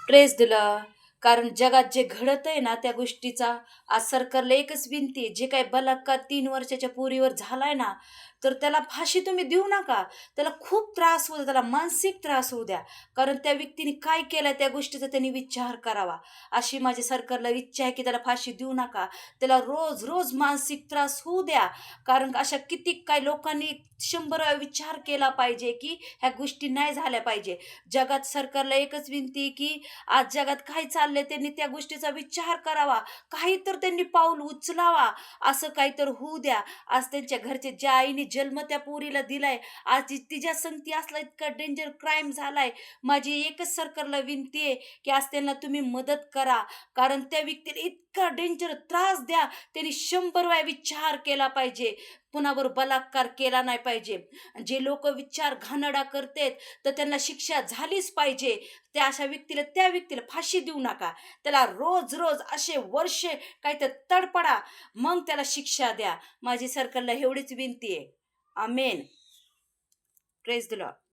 Praise दिलं. कारण जगात जे घडत आहे ना त्या गोष्टीचा आज सरकारला एकच विनंती आहे, जे काही बलात्कार 3 वर्षाच्या पोरीवर झालाय ना, तर त्याला फाशी तुम्ही देऊ नका. त्याला खूप त्रास होऊ द्या, त्याला मानसिक त्रास होऊ द्या. कारण त्या व्यक्तीने काय केलं त्या गोष्टीचा त्यांनी विचार करावा. अशी माझी सरकारला इच्छा आहे, की त्याला फाशी देऊ नका. त्याला रोज रोज मानसिक त्रास होऊ द्या. कारण अशा किती काही लोकांनी 100 वेळा विचार केला पाहिजे, की ह्या गोष्टी नाही झाल्या पाहिजे. जगात सरकारला एकच विनंती आहे, की आज जगात काय चाललंय त्यांनी त्या गोष्टीचा विचार करावा. काही तर त्यांनी पाऊल उचलावा. असं काही तर होऊ द्या. आज त्यांच्या घरचे ज्या आईने जन्म त्या पोरीला दिलाय, आज तिच्या संगती असला इतका डेंजर क्राईम झालाय. माझी एकच सरकारला विनंती आहे, की आज त्यांना तुम्ही मदत करा. कारण त्या व्यक्तीला इतका डेंजर त्रास द्या. त्यांनी 100 वेळा विचार केला पाहिजे. कुणावर बलात्कार केला नाही पाहिजे. जे लोकं विचार घाणेरडा करतात, तर त्यांना शिक्षा झालीच पाहिजे. त्या अशा व्यक्तीला त्या व्यक्तीला फाशी देऊ नका. त्याला रोज-रोज असे वर्षे काहीतरी तडपडा, मग त्याला शिक्षा द्या. माझी सरकारला एवढीच विनंती आहे. आमेन. Praise the Lord.